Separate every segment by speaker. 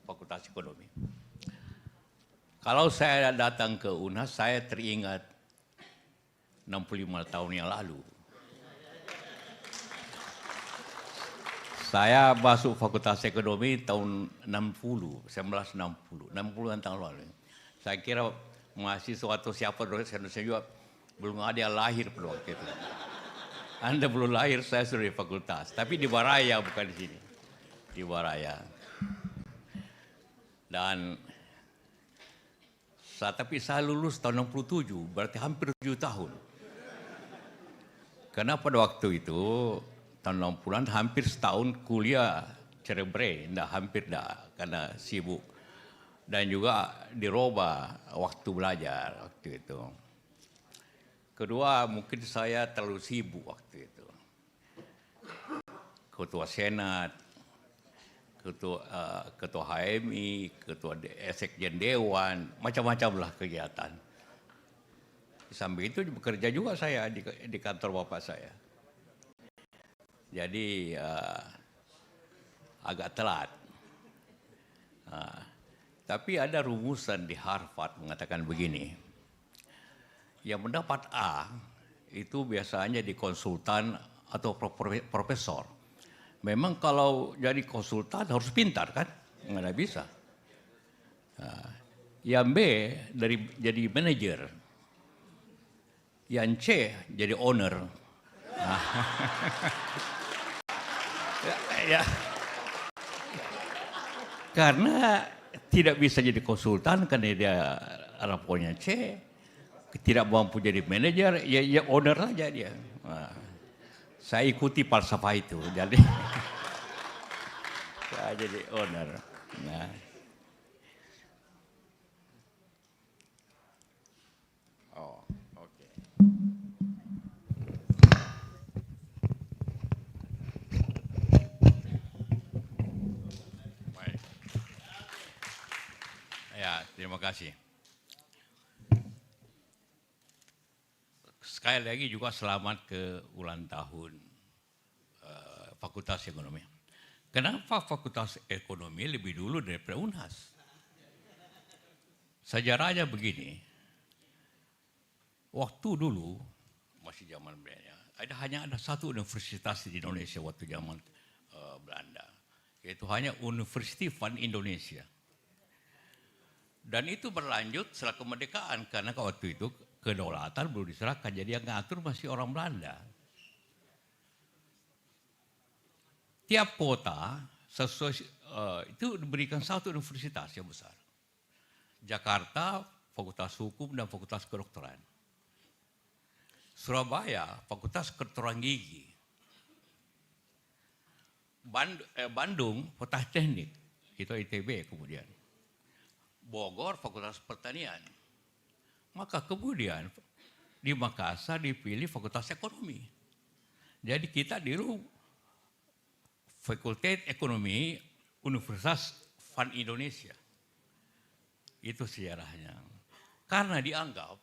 Speaker 1: Fakultas Ekonomi. Kalau saya datang ke UNHAS, saya teringat 65 tahun yang lalu. Saya masuk Fakultas Ekonomi tahun 1960 tahun lalu. Saya kira mahasiswa atau siapa dosen-dosen juga belum ada yang lahir pada waktu itu. Anda belum lahir, saya sudah di fakultas. Tapi di Baraya, bukan di sini. Di Baraya. Dan tapi saya lulus tahun 67, berarti hampir 7 tahun. Karena pada waktu itu, tahun 60-an hampir setahun kuliah cerebre, hampir karena sibuk. Dan juga dirubah waktu belajar waktu itu. Kedua, mungkin saya terlalu sibuk waktu itu. Ketua Senat, ketua HMI, ketua Sekjen Dewan, macam-macam lah kegiatan. Sambil itu bekerja juga saya di kantor bapak saya. Jadi agak telat. Tapi ada rumusan di Harvard mengatakan begini. Yang mendapat A itu biasanya di konsultan atau profesor. Memang kalau jadi konsultan harus pintar kan? Nggak bisa. Yang B jadi manajer. Yang C jadi owner. Ya. Karena tidak bisa jadi konsultan karena dia rapornya C. Tidak mampu jadi manajer, ya owner saja dia. Saya ikuti falsafah itu, jadi saya jadi owner. Oke. Baik. Ya, terima kasih. Sekali lagi juga selamat ke ulang tahun Fakultas Ekonomi. Kenapa Fakultas Ekonomi lebih dulu daripada UNHAS? Sejarahnya begini, waktu dulu, masih zaman Belanda, hanya ada satu universitas di Indonesia waktu zaman Belanda, yaitu hanya University van Indonesia. Dan itu berlanjut setelah kemerdekaan, karena waktu itu kedaulatan belum diserahkan, jadi yang ngatur masih orang Belanda. Tiap kota itu diberikan satu universitas yang besar. Jakarta, Fakultas Hukum dan Fakultas Kedokteran. Surabaya, Fakultas Kedokteran Gigi. Bandung, Fakultas Teknik, itu ITB kemudian. Bogor, Fakultas Pertanian. Maka kemudian di Makassar dipilih Fakultas Ekonomi. Jadi kita dulu Fakultas Ekonomi Universitas van Indonesia. Itu sejarahnya. Karena dianggap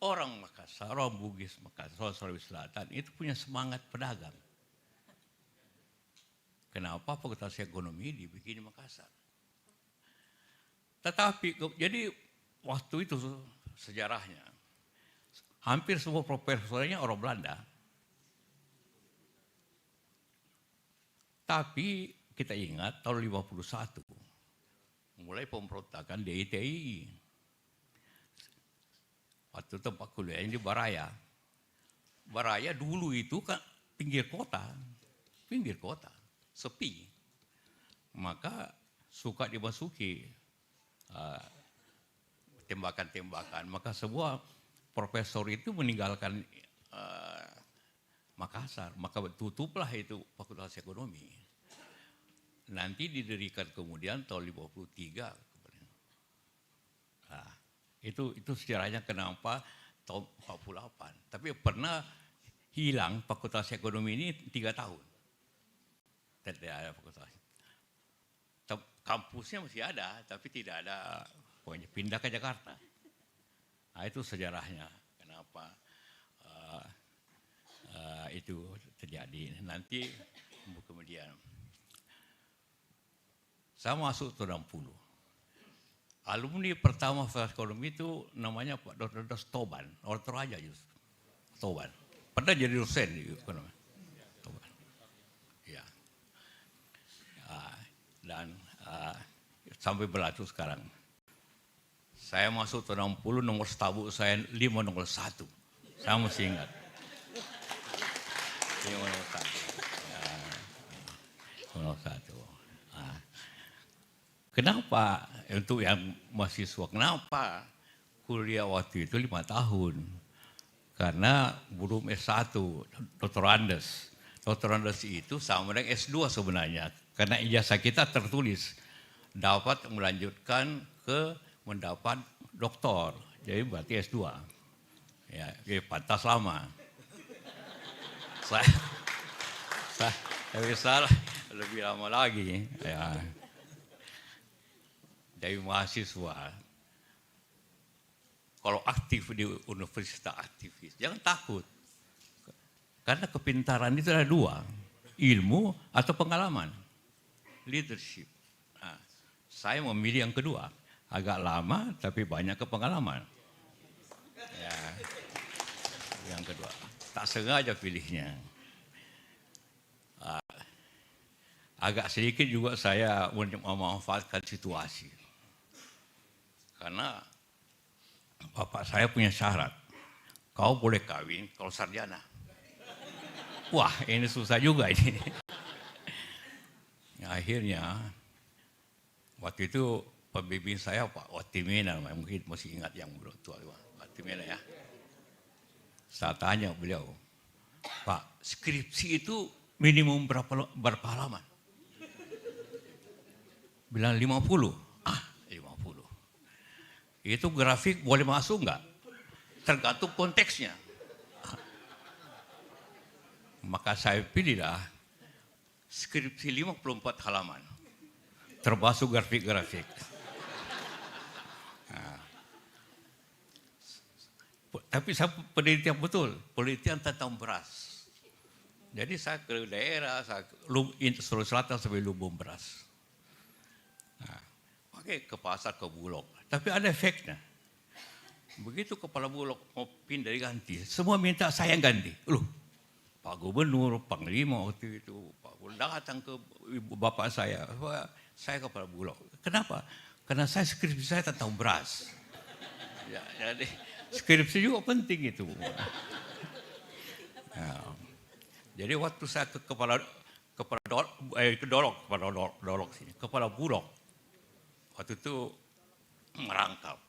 Speaker 1: orang Makassar, orang Bugis Makassar, Sulawesi Selatan itu punya semangat pedagang. Kenapa Fakultas Ekonomi dibikin di Makassar? Tetapi jadi waktu itu sejarahnya, hampir semua profesornya orang Belanda. Tapi kita ingat tahun 51, mulai pemberontakan DITI. Waktu tempat kuliahnya di Baraya. Baraya dulu itu kan pinggir kota, sepi. Maka suka dimasuki tembakan-tembakan. Maka semua profesor itu meninggalkan Makassar. Maka tutuplah itu Fakultas Ekonomi. Nanti didirikan kemudian tahun 53. Nah, itu sejarahnya kenapa tahun 48. Tapi pernah hilang Fakultas Ekonomi ini 3 tahun. Tidak ada fakultas. Kampusnya masih ada, tapi tidak ada. Pokoknya pindah ke Jakarta. Nah, itu sejarahnya. Kenapa itu terjadi. Nanti kemudian Saya masuk tahun 60. Alumni pertama fakultas ekonomi itu namanya Pak Dr. Toban, orang Toraja justru. Toban. Pernah jadi dosen di ekonomi. Toban. Ya. Dan sampai berlaku sekarang. Saya masuk tahun 60, nomor setabu saya 501. Saya masih ingat. 501. Ya. 501. Kenapa untuk yang mahasiswa, kenapa kuliah waktu itu 5 tahun? Karena belum S1, doktorandes. Doktorandes itu sama dengan S2 sebenarnya. Karena ijazah kita tertulis dapat melanjutkan ke mendapat doktor. Jadi berarti S2. Ya, pantas lama. Saya salah lebih lama lagi. Ya. Dari mahasiswa, kalau aktif di universitas aktivis, jangan takut. Karena kepintaran itu ada dua, ilmu atau pengalaman, leadership. Nah, saya memilih yang kedua, agak lama tapi banyak kepengalaman. Ya, yang kedua, tak sengaja pilihnya. Agak sedikit juga saya memanfaatkan situasi. Karena bapak saya punya syarat, kau boleh kawin kalau sarjana. Wah, ini susah juga ini. Akhirnya, waktu itu pembimbing saya Pak Watimena, mungkin masih ingat yang tua, Watimena ya. Saya tanya beliau, Pak, skripsi itu minimum berapa halaman? Bilang 50. 50. Itu grafik boleh masuk enggak? Tergantung konteksnya. Maka saya pilihlah skripsi 54 halaman. Termasuk grafik-grafik. Nah. Tapi saya penelitian betul, penelitian tentang beras. Jadi saya ke daerah, saya Sulawesi Selatan sampai lumbung beras. Nah, oke, ke pasar, ke Bulog. Tapi ada efeknya. Begitu kepala Bulog mau pindah ganti, semua minta saya yang ganti. Loh, Pak Gubernur, Panglima waktu itu, Pak Gubernur datang ke bapak saya kepala Bulog. Kenapa? Karena skripsi saya tentang beras. Ya, jadi skripsi juga penting itu. Nah, jadi waktu saya ke kepala Bulog, waktu itu merangkap.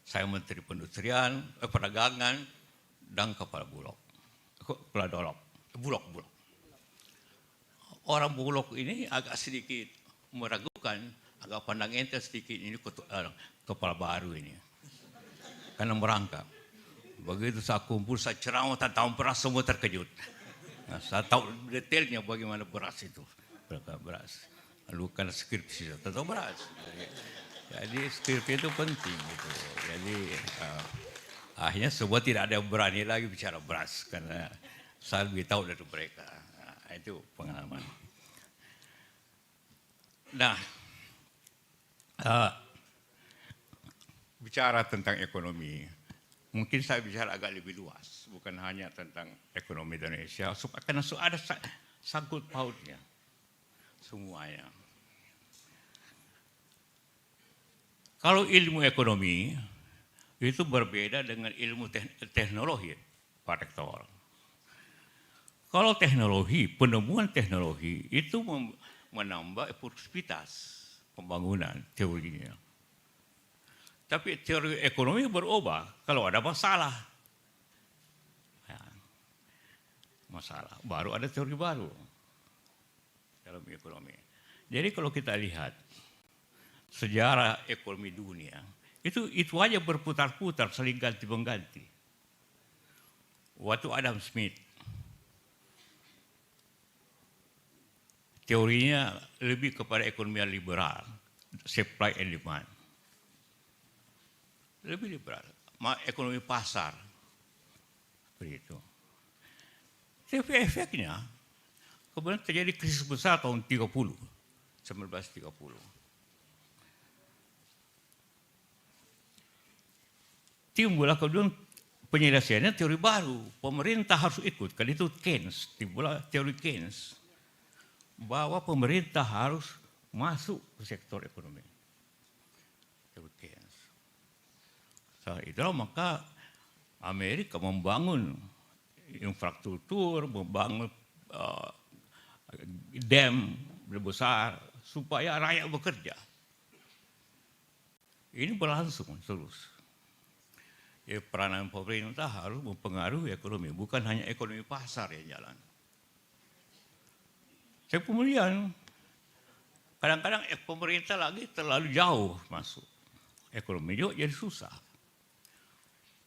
Speaker 1: Saya Menteri Perindustrian, Perdagangan, dan kepala Bulog. Bulog. Orang Bulog ini agak sedikit meragukan, agak pandang enteng sedikit ini kepala baru ini. Karena merangkap. Begitu saya kumpul, saya ceramah tentang beras, semua terkejut. Nah, saya tahu detailnya bagaimana beras itu. Beras. Lalu kan skripsi tentang beras. Jadi skripsi itu penting gitu. Jadi akhirnya semua tidak ada yang berani lagi bicara beras karena saya lebih tahu dari mereka. Nah, itu pengalaman. Nah, bicara tentang ekonomi, mungkin saya bicara agak lebih luas, bukan hanya tentang ekonomi Indonesia, karena ada sangkut pautnya semuanya. Kalau ilmu ekonomi itu berbeda dengan ilmu teknologi, Pak Rektor. Kalau teknologi, penemuan teknologi itu menambah produktivitas pembangunan teorinya. Tapi teori ekonomi berubah kalau ada masalah. Ya, masalah, baru ada teori baru dalam ekonomi. Jadi kalau kita lihat sejarah ekonomi dunia, itu aja berputar-putar, saling ganti-mengganti. Waktu Adam Smith, teorinya lebih kepada ekonomi liberal, supply and demand. Lebih liberal, ekonomi pasar. Seperti itu. Tapi efeknya, kemudian terjadi krisis besar tahun 1930. timbullah kemudian penyelesaiannya teori baru. Pemerintah harus ikut. Kan itu Keynes, timbullah teori Keynes. Bahwa pemerintah harus masuk ke sektor ekonomi. Teori Keynes. Saat itulah maka Amerika membangun infrastruktur, membangun dam besar supaya rakyat bekerja. Ini berlangsung terus. Ya, peranan pemerintah harus mempengaruhi ekonomi, bukan hanya ekonomi pasar yang jalan. Tapi kemudian kadang-kadang pemerintah lagi terlalu jauh masuk. Ekonomi juga jadi susah.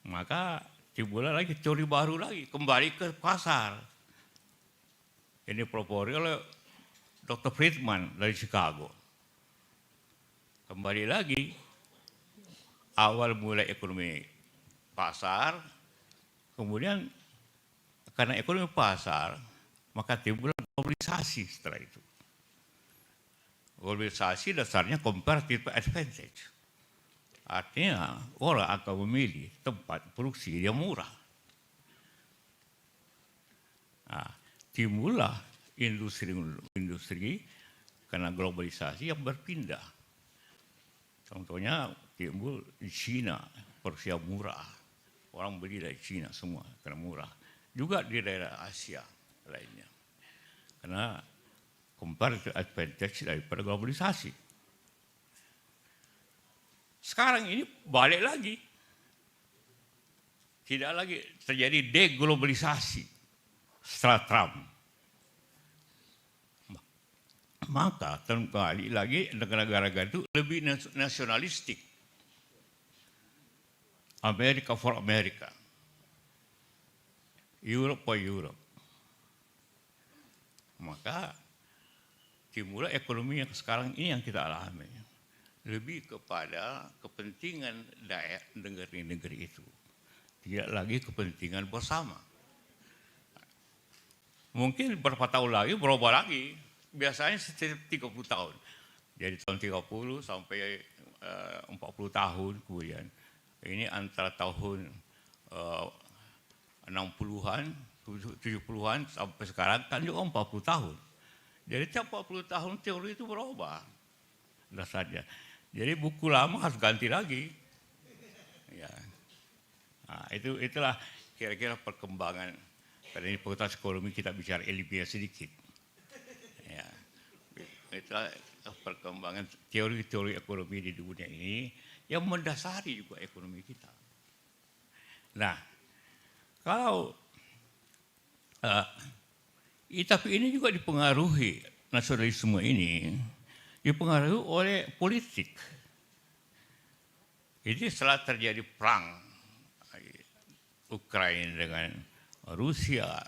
Speaker 1: Maka timbullah lagi teori baru lagi, kembali ke pasar. Ini propori oleh Dr. Friedman dari Chicago. Kembali lagi, awal mulai ekonomi pasar, kemudian karena ekonomi pasar, maka timbul globalisasi setelah itu. Globalisasi dasarnya comparative advantage. Artinya orang akan memilih tempat produksi yang murah. Nah, timbullah industri karena globalisasi yang berpindah. Contohnya timbul di Cina, Persia murah. Orang beli dari Cina semua karena murah. Juga di daerah Asia lainnya. Karena comparative advantage daripada globalisasi. Sekarang ini balik lagi. Tidak lagi terjadi deglobalisasi setelah Trump. Maka kembali lagi negara-negara itu lebih nasionalistik. America for America. Europe for Europe. Maka timbullah ekonomi yang sekarang ini yang kita alami. Lebih kepada kepentingan daerah negeri-negeri itu. Tidak lagi kepentingan bersama. Mungkin beberapa tahun lagi berubah lagi. Biasanya setiap 30 tahun. Jadi tahun 30 sampai 40 tahun kemudian. Ini antara tahun 60-an, 70-an sampai sekarang kan juga 40 tahun. Jadi tiap 40 tahun teori itu berubah. Dasarnya. Jadi buku lama harus ganti lagi. Ya. Nah, itulah kira-kira perkembangan. Karena ini Fakultas Ekonomi kita bicara ilmiah sedikit. Ya. Itulah perkembangan teori-teori ekonomi di dunia ini yang mendasari juga ekonomi kita. Nah, kalau tapi ini juga dipengaruhi nasionalisme ini dipengaruhi oleh politik. Jadi setelah terjadi perang Ukraina dengan Rusia,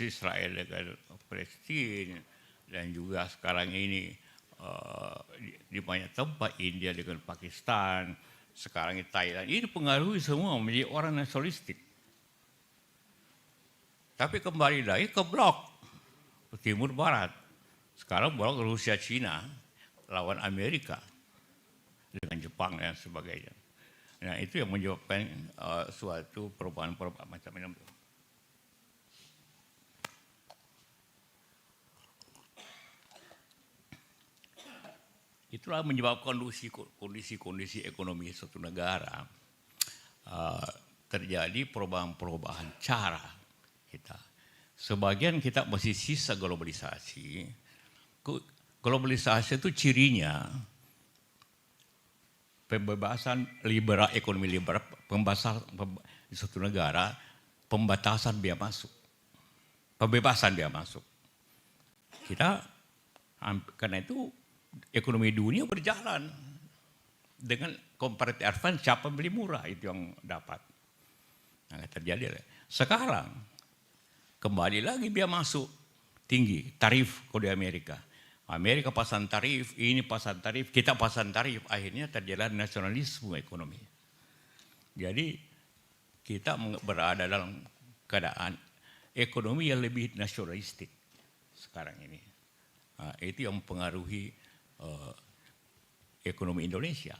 Speaker 1: Israel dengan Palestina, dan juga sekarang ini di banyak tempat India dengan Pakistan, sekarang ini Thailand, ini dipengaruhi semua menjadi orang nasionalistik. Tapi kembali lagi ke blok Timur Barat. Sekarang blok Rusia Cina lawan Amerika dengan Jepang dan sebagainya. Nah, itu yang menyebabkan suatu perubahan-perubahan macam ini. Itulah menyebabkan kondisi ekonomi suatu negara terjadi perubahan-perubahan cara kita. Sebagian kita masih sisa globalisasi. Globalisasi itu cirinya pembebasan liberal, ekonomi liberal, pembebasan di suatu negara, pembatasan biaya masuk, pembebasan biaya masuk. Kita karena itu ekonomi dunia berjalan dengan comparative advantage, siapa beli murah itu yang dapat. Nah, terjadi. Sekarang kembali lagi biaya masuk tinggi, tarif kalau di Amerika. Amerika pasang tarif, ini pasang tarif, kita pasang tarif, akhirnya terjadi nasionalisme ekonomi. Jadi kita berada dalam keadaan ekonomi yang lebih nasionalistik sekarang ini. Nah, itu yang mempengaruhi ekonomi Indonesia.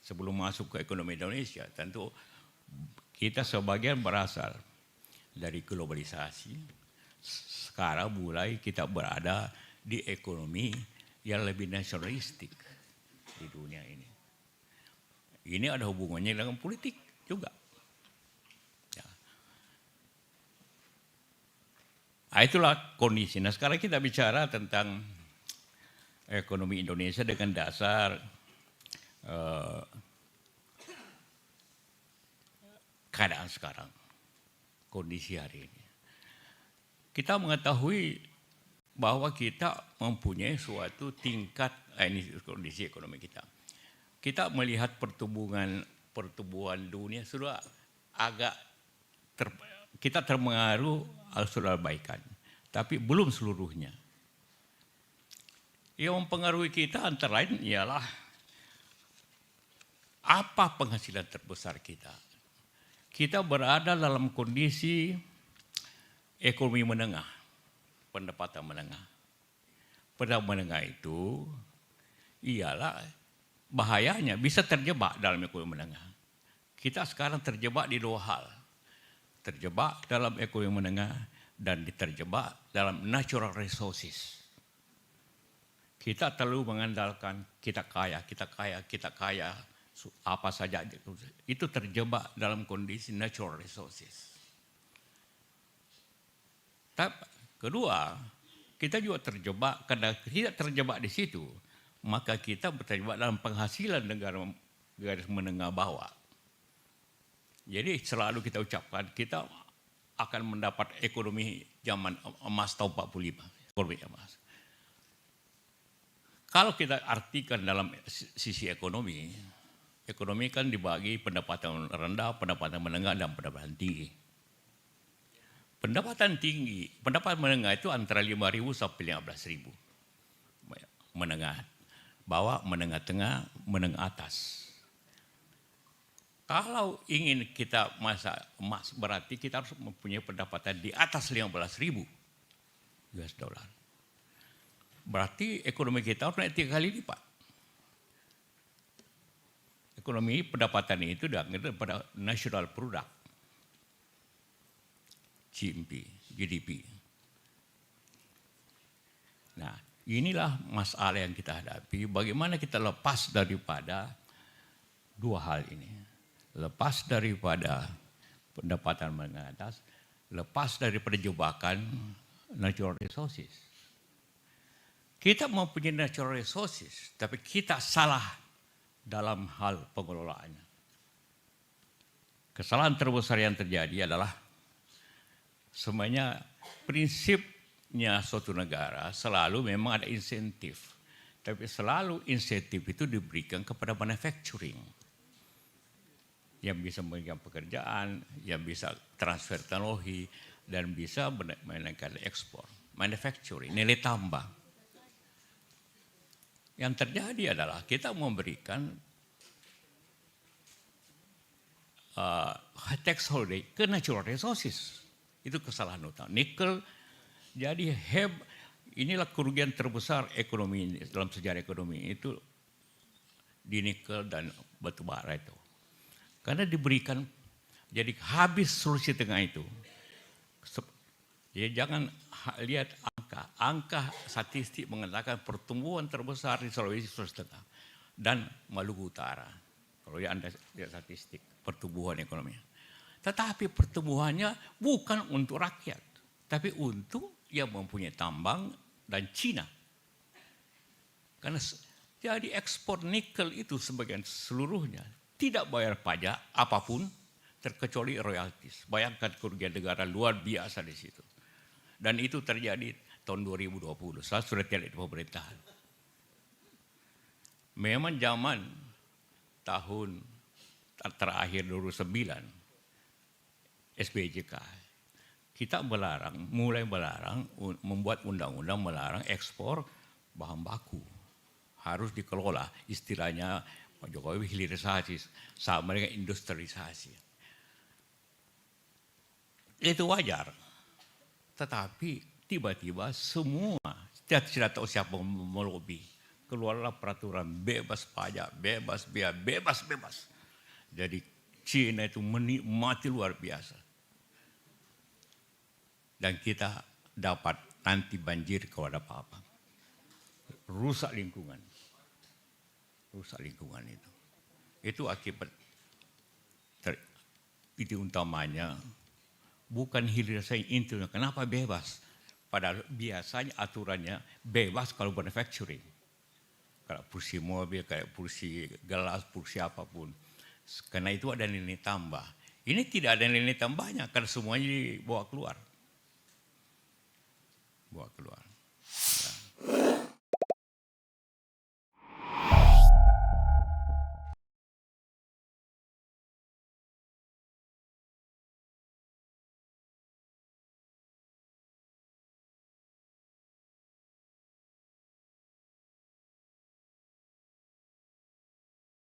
Speaker 1: sebelum masuk ke ekonomi Indonesia, tentu kita sebagian berasal dari globalisasi. Sekarang mulai kita berada di ekonomi yang lebih nasionalistik di dunia ini. Ini ada hubungannya dengan politik juga. Ya. Nah, itulah kondisi. Nah, sekarang kita bicara tentang ekonomi Indonesia dengan dasar keadaan sekarang, kondisi hari ini. Kita mengetahui bahwa kita mempunyai suatu tingkat, ini kondisi ekonomi kita. Kita melihat pertumbuhan dunia sudah agak kita terpengaruh sudah baikan, tapi belum seluruhnya. Yang mempengaruhi kita antara lain ialah apa penghasilan terbesar kita. Kita berada dalam kondisi ekonomi menengah, pendapatan menengah. Pendapatan menengah itu ialah bahayanya bisa terjebak dalam ekonomi menengah. Kita sekarang terjebak di dua hal. Terjebak dalam ekonomi menengah dan terjebak dalam natural resources. Kita terlalu mengandalkan kita kaya, apa saja itu terjebak dalam kondisi natural resources. Tapi kedua, kita juga terjebak, karena tidak terjebak di situ, maka kita terjebak dalam penghasilan negara garis menengah bawah. Jadi selalu kita ucapkan kita akan mendapat ekonomi zaman emas tahun 45, ekonomi emas. Kalau kita artikan dalam sisi ekonomi, ekonomi kan dibagi pendapatan rendah, pendapatan menengah, dan pendapatan tinggi. Pendapatan tinggi, pendapatan menengah itu antara 5.000 sampai 15.000. Menengah bawah, menengah tengah, menengah atas. Kalau ingin kita masa emas, berarti kita harus mempunyai pendapatan di atas 15.000 US dollar. Berarti ekonomi kita harus naik 3 kali lipat. Ekonomi pendapatan itu dianggap pada national product, GDP. Nah, inilah masalah yang kita hadapi. Bagaimana kita lepas daripada dua hal ini. Lepas daripada pendapatan menengah atas, lepas daripada jebakan natural resources. Kita mempunyai natural resources, tapi kita salah dalam hal pengelolaannya. Kesalahan terbesar yang terjadi adalah semuanya prinsipnya suatu negara selalu memang ada insentif. Tapi selalu insentif itu diberikan kepada manufacturing. Yang bisa memberikan pekerjaan, yang bisa transfer teknologi, dan bisa menaikkan ekspor. Manufacturing, nilai tambah. Yang terjadi adalah kita memberikan tax holiday ke natural resources. Itu kesalahan utama. Nikel jadi inilah kerugian terbesar ekonomi dalam sejarah ekonomi itu di nikel dan batu bara itu. Karena diberikan, jadi habis solusi tengah itu. Jadi jangan lihat angka statistik mengatakan pertumbuhan terbesar di Sulawesi Tengah dan Maluku Utara. Kalau Anda lihat statistik pertumbuhan ekonomi. Tetapi pertumbuhannya bukan untuk rakyat, tapi untuk yang mempunyai tambang dan Cina. Karena jadi ekspor nikel itu sebagian seluruhnya tidak bayar pajak apapun terkecuali royaltis. Bayangkan kerugian negara luar biasa di situ. Dan itu terjadi tahun 2020, saya sudah tidak di pemerintahan. Memang zaman tahun terakhir 2009, SBJK, kita mulai melarang, membuat undang-undang melarang ekspor bahan baku. Harus dikelola, istilahnya Pak Jokowi hilirisasi, sama dengan industrialisasi. Itu wajar. Tetapi tiba-tiba semua, tidak tahu siapa melobi. keluarlah peraturan bebas pajak, bebas biaya, bebas. Jadi Cina itu menikmati luar biasa. Dan kita dapat nanti banjir kalau ada apa-apa. Rusak lingkungan. Rusak lingkungan itu. Itu akibat itu utamanya bukan hilirisasi intinya. Kenapa bebas? Padahal biasanya aturannya bebas kalau manufacturing. Kalau kursi mobil, kayak kursi gelas, kursi apapun. Karena itu ada nilai tambah. Ini tidak ada nilai tambahnya karena semuanya dibawa keluar. Bawa keluar.